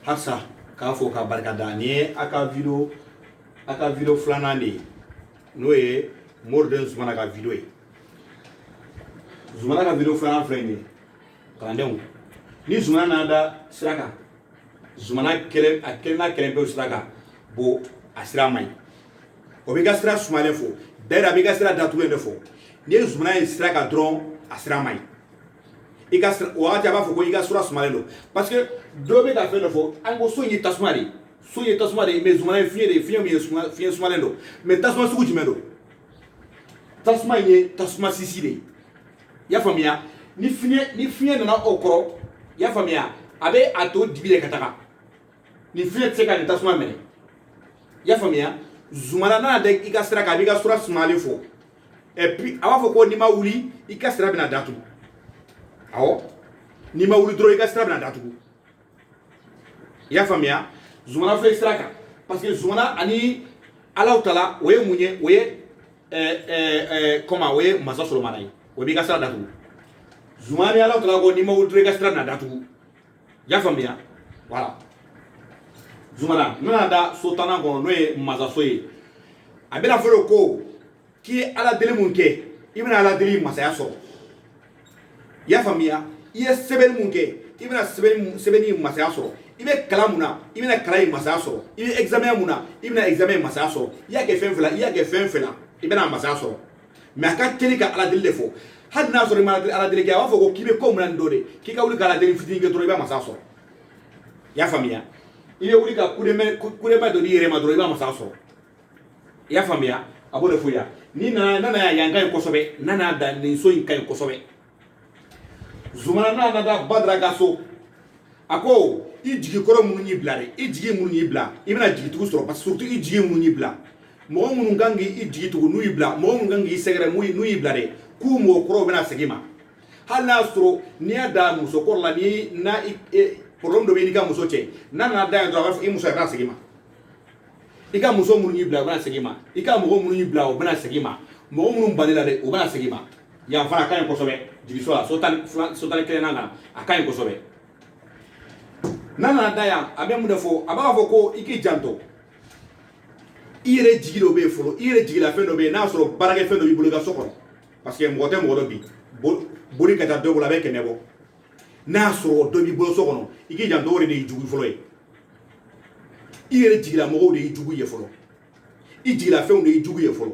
hasa k'a fɔ ka barikada ni ye a ka video filanan de ye n'o ye Moriden Zumana ka video ye. Zumana ka video filanan filɛ nin ye kalandenw ni Zumana nana da sira kan Zumana kelen n'a kelen pe sira kan bon a sira man ɲi o b'i ka sira sumalen fɔ d'ailleurs a b'i ka sira datugulen de fɔ n'i ye Zumana ye sira kan dɔrɔn a sira man ɲi i ka sira o wagati a b'a fɔ ko i ka sira sumalen don parce que dɔ bɛ ka fɛn dɔ fɔ an ko so in ye tasuma de ye mais Zumana ye fiɲɛ de ye fiɲɛ min ye fiɲɛ sumalen don mais tasuma sugu jumɛn don tasuma in ye tasuma sisi de ye i y'a faamuya ni fiɲɛ nana o kɔrɔ i y'a faamuya a bɛ a to dibi de ka taga ni fiɲɛ tɛ se ka nin tasuma minɛ i y'a faamuya Zumana nana da i ka sira kan a b'i ka sira sumalen fɔ et puis a b'a fɔ ko n'i ma wuli i ka sira bɛna datugu awɔ n'i ma wuli dɔrɔn i ka sira bɛna datugu i y'a faamuya Zumana filɛ sira kan parce que Zumana ani Alahu Taala o ye mun ye o ye comment o ye masa Solomana ye o b'i ka sira datugu Zumana ni Alahu Taala ko n'i ma wuli dɔrɔn i ka sira bɛna datugu i y'a faamuya voilà Zumana nana da so tannan kɔnɔ n'o ye masaso ye a bɛna fɔ ko k'i ye Ala deli mun kɛ i bɛna Ala deli masaya sɔrɔ i y'a faamuya i ye sɛbɛnni mun kɛ i bɛna sɛbɛnni masaya sɔrɔ i bɛ kalan mun na i bɛna kalan in masaya sɔrɔ i bɛ examen mun na i bɛna examen masaya sɔrɔ i y'a kɛ fɛn fila i y'a kɛ fɛn fila i bɛna masaya sɔrɔ mais a ka teli ka Ala deli de fɔ hali n'a sɔrɔ i ma Ala deli kɛ a b'a fɔ ko k'i bɛ ko min na nin don de k'i ka wuli ka Ala deli fitinin kɛ dɔrɔn i b'a masaya sɔrɔ i y'a faamuya i bɛ wuli ka kudema dɔ di i yɛrɛ ma dɔrɔn i b'a masaya sɔrɔ i y'a faamuya a b'o de fɔ yan ni nana yan ka ɲi kosɛbɛ nana da nin so in ka ɲi kosɛbɛ Zumana nana da Badara ka so a ko i jigi kɔrɔ minnu y'i bila dɛ i jigi minnu y'i bila i bɛna jigitugu sɔrɔ parce que surtout i jigi minnu y'i bila mɔgɔ minnu kan k'i jigi tugu n'u y'i bila mɔgɔ minnu kan k'i sɛgɛrɛ n'u y'i bila dɛ k'u mɔgɔ kɔrɔw bɛna segin ma hali n'a sɔrɔ n'i y'a da musokɔrɔ la ni problème dɔ bɛ i n'i ka muso cɛ n'a nana da yan dɔrɔn a b'a fɔ i muso a bɛna segin ma i ka muso minnu y'i bila o bɛna segin ma i ka mɔgɔ minnu y'i bila o bɛna segin ma mɔgɔ minnu balila dɛ o bɛna segin ma yan fana a ka ɲi kosɛbɛ jigiso la so tan ni kelen na a ka ɲi kosɛbɛ n'a nana da yan a bɛ mun de fɔ a b'a fɔ ko i k'i janto i yɛrɛ jigi dɔ bɛ yen fɔlɔ i yɛrɛ jigila fɛn dɔ bɛ yen n'a sɔrɔ baarakɛ fɛn dɔ b'i bolo i ka so kɔnɔ parce que mɔgɔ tɛ mɔgɔ dɔ bi boli ka taa dɔ bolo a bɛ kɛmɛ bɔ n'a sɔrɔ dɔ b'i bolo so kɔnɔ i k'i janto o de y'i jugu fɔlɔ ye i yɛrɛ jigila mɔgɔw de y'i jugu ye fɔlɔ i jigila fɛnw de y'i jugu ye fɔlɔ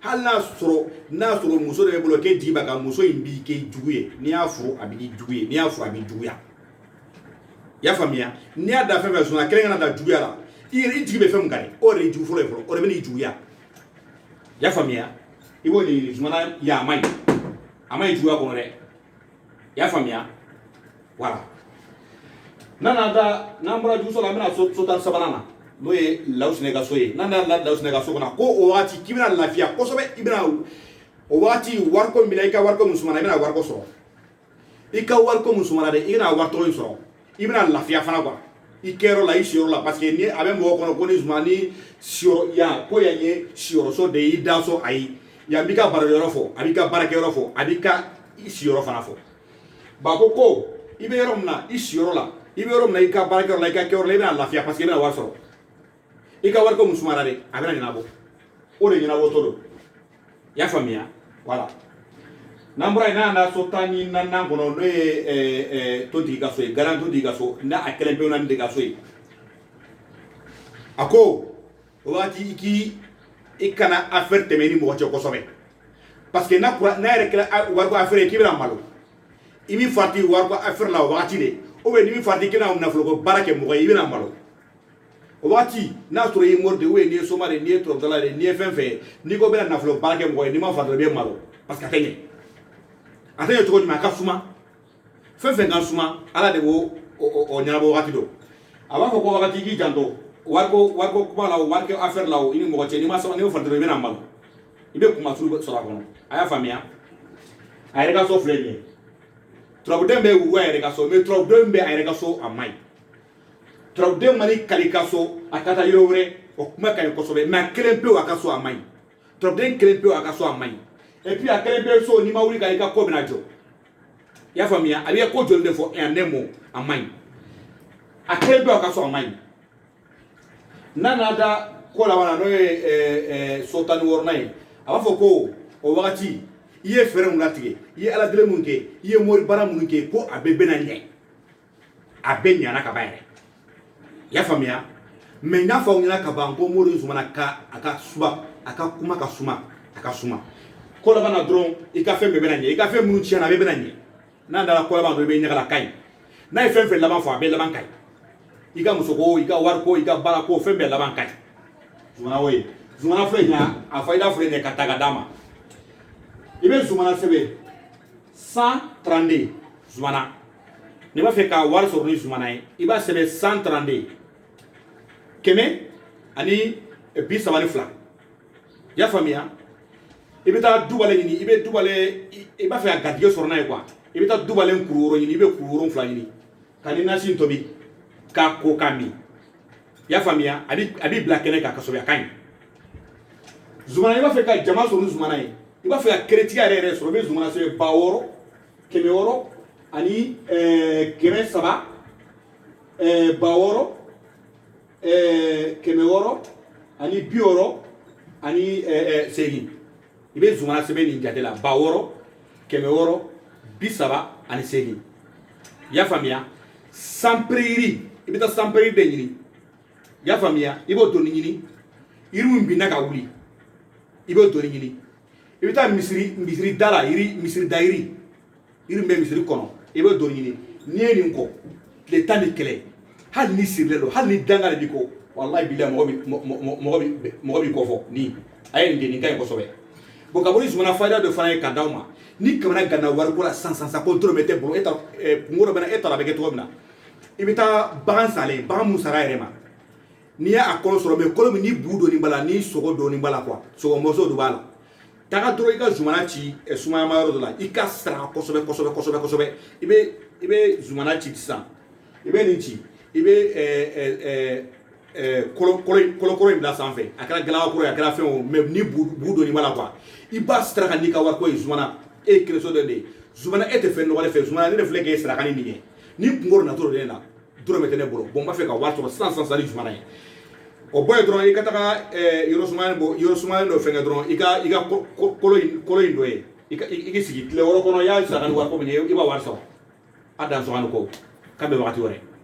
hali n'a sɔrɔ muso de bɛ bolo k'e jigi b'a kan muso in b'i kɛ jugu ye n'i y'a furu a b'i jugu ye n'i y'a furu a b'i juguya i y'a faamuya n'i y'a da fɛn fɛn sɔnna kelen kana da juguya la i jigi bɛ fɛn min kan dɛ o de y'i jugu fɔlɔ ye fɔlɔ o de bɛ n'i juguya i y'a faamuya i b'o ɲini Zumana ye a ma ɲi juguya kɔnɔ dɛ i y'a faamuya voilà n'an bɔra juguso la an bɛna so tan sabanan na n'o ye Lawusina ka so ye n'an nana Lawusina ka so kɔnɔ ko o wagati k'i bɛna lafiya kosɛbɛ i bɛna o wagati wariko min b'i la i ka wariko min sumana i bɛna wariko sɔrɔ i ka wariko min sumana dɛ i bɛna waritɔgɔ in sɔrɔ i bɛna lafiya fana quoi i kɛyɔrɔ la i siyɔrɔ la parce que ni a bɛ mɔgɔ kɔnɔ ko ni Zumana ni siyɔrɔ yan ko yan ye siyɔrɔso de ye i da so ayi yan b'i ka baarakɛyɔrɔ fɔ a b'i ka baarakɛyɔrɔ fɔ a b'i ka i siyɔrɔ fana fɔ ba ko i bɛ yɔrɔ min na i siyɔrɔ la i bɛ yɔrɔ min na i ka baarakɛyɔrɔ la i ka kɛyɔrɔ la i bɛna lafiya parce que i bɛna wari sɔrɔ i ka wariko min sumana dɛ a bɛna ɲɛnabɔ o de ɲɛnabɔtɔ don i y'a faamuya voilà n'an bɔra yen n'a nana so tan ni naaninan kɔnɔ n'o ye tontigi ka so ye garan tontigi ka so n'a a kɛlen pewu naani de ka so ye a ko o waati i kana affaire tɛmɛ ni mɔgɔ cɛ kosɛbɛ parce que n'a yɛrɛ kɛra wariko affaire ye k'i bɛna malo i b'i farati wariko affaire la o wagati de ou bien n'i b'i farati k'i bɛna nafolo ko baara kɛ mɔgɔ ye i bɛna malo o waati n'a sɔrɔ i ye mori de ou bien n'i ye soma de n'i ye turabutala de n'i ye fɛn fɛn n'i ko bɛna nafolo baara kɛ mɔgɔ ye n'i ma farati i bɛ malo parce que a tɛ ɲɛ a tɛ ɲɛ cogo jumɛn a ka suma fɛn fɛn ka suma ala de b'o ɲɛnabɔ wagati dɔ a b'a fɔ ko wagati i k'i janto wariko kuma la o wariko affaire la o i ni mɔgɔ cɛ n'i ma farati dɔrɔn i bɛna malo i bɛ kuma suru sɔrɔ a kɔnɔ a y'a faamuya a yɛrɛ ka so filɛ nin ye turabuden bɛ wugu a yɛrɛ ka so mais turabuden bɛ a yɛrɛ ka so a man ɲi turabuden mani kali ka so a ka taa yɔrɔ wɛrɛ o kuma ka ɲi kosɛbɛ mais a kelen pewu a ka so a man ɲi turabuden kelen pewu a ka so a man ɲi et puis a kelen pewu so n'i ma wuli ka i ka ko bɛna jɔ i y'a faamuya a b'i ka ko jɔli de fɔ un mot a man ɲi a kelen bɛ ka sɔrɔ a ma ɲi n'a n'a da ko laban n'o ye so 16 ye a b'a fɔ ko o wagati i ye fɛɛrɛ mun latigɛ i ye ala deli mun kɛ i ye mori baara mun kɛ ko a bɛɛ bɛna ɲɛ a bɛɛ ɲana ka ban yɛrɛ i y'a faamuya mais n'a fɔ aw ɲɛna ka ban ko mori Zumana a ka suma a ka kuma ka suma a ka suma ko laban na dɔrɔn i ka fɛn bɛɛ bɛna ɲɛ i ka fɛn minnu tiɲɛna a bɛɛ bɛna ɲɛ n'a dara ko laban dɔrɔn i bɛ ɲagala ka ɲi n'a ye fɛn fɛn laban fɔ a bɛɛ laban ka ɲi i ka muso ko i ka wari ko i ka baara ko fɛn bɛɛ laban ka ɲi Zumana o ye Zumana filɛ ɲa a fɔ i da filɛ ɲɛ ka ta ka d'a ma i bɛ Zumana sɛbɛn 132 Zumana n'i b'a fɛ ka wari sɔrɔ ni Zumana ye i b'a sɛbɛn 132 kɛmɛ ani 32 i y'a faamuya i bɛ taa dubalen ɲini i bɛ dubalen i b'a fɛ ka garijɛgɛ sɔrɔ n'a ye quoi i bɛ taa dubalen kuru wɔɔrɔ ɲini i bɛ kuru 7 ɲini ka ni nasi in tobi k'a ko k'a min i y'a faamuya a b'i bila kɛnɛ kan kosɛbɛ a ka ɲi Zumana i b'a fɛ ka jama sɔrɔ ni Zumana ye i b'a fɛ ka kɛrɛtigiya yɛrɛ sɔrɔ i bɛ Zumana sɛbɛn 600 600 ani 300 600 600 ani 60 ani 8 i bɛ Zumana sɛbɛn nin jate la 600 600 30 ani 8 i y'a faamuya sanpereri i bɛ taa sanpereri de ɲini i y'a faamuya i b'o doni ɲini yiri min binna ka wuli i b'o doni ɲini i bɛ taa misiri da la misiri da yiri min bɛ misiri kɔnɔ i b'o doni ɲini n'i ye nin kɔ tile 10 ni kɛlɛ hali ni sirilen don hali ni danga de b'i kɔ walahi bilahi mɔgɔ b'i kɔfɔ nin a ye nin kɛ nin ka ɲi kosɛbɛ bon ka bɔ ni Zumana fayida dɔ fana ye ka d'aw ma ni kamana ganna wariko la sisan ko dɔrɔmɛ tɛ bolo kungo dɔ bɛ na e ta la a bɛ kɛ cogo min na i bɛ taa bagan salen bagan mun sara yɛrɛ ma n'i y'a kɔlɔ sɔrɔ mais kɔlɔ min ni bu doni b'a la ni sogo doni b'a la quoi sogo mɔsɔn de b'a la taga dɔrɔn i ka Zumana ci sumayama yɔrɔ dɔ la i ka sara kosɛbɛ i bɛ Zumana ci sisan i bɛ nin ci i bɛ kolokoro in bila sanfɛ a kɛra galagakoro ye a kɛra fɛn o mais ni bu doni b'a la quoi i b'a saraka n'i ka wariko ye Zumana e ye kereso dɔ de ye Zumana e tɛ fɛn nɔgɔlen fɛ Zumana ne de filɛ k'e saraka ni nin ye ni kungo natɔ de na dɔrɔmɛ tɛ ne bolo bon n b'a fɛ ka wari sɔrɔ sisan ni Zumana ye o bɔ yen dɔrɔn i ka taga yɔrɔ sumalen dɔ fɛngɛ dɔrɔn i ka kolo in dɔ ye i k'i sigi tile 6 kɔnɔ i y'a saraka ni wariko min ye i b'a wari sɔrɔ a dan sɔgɔni ko k'a bɛ wagati wɛrɛ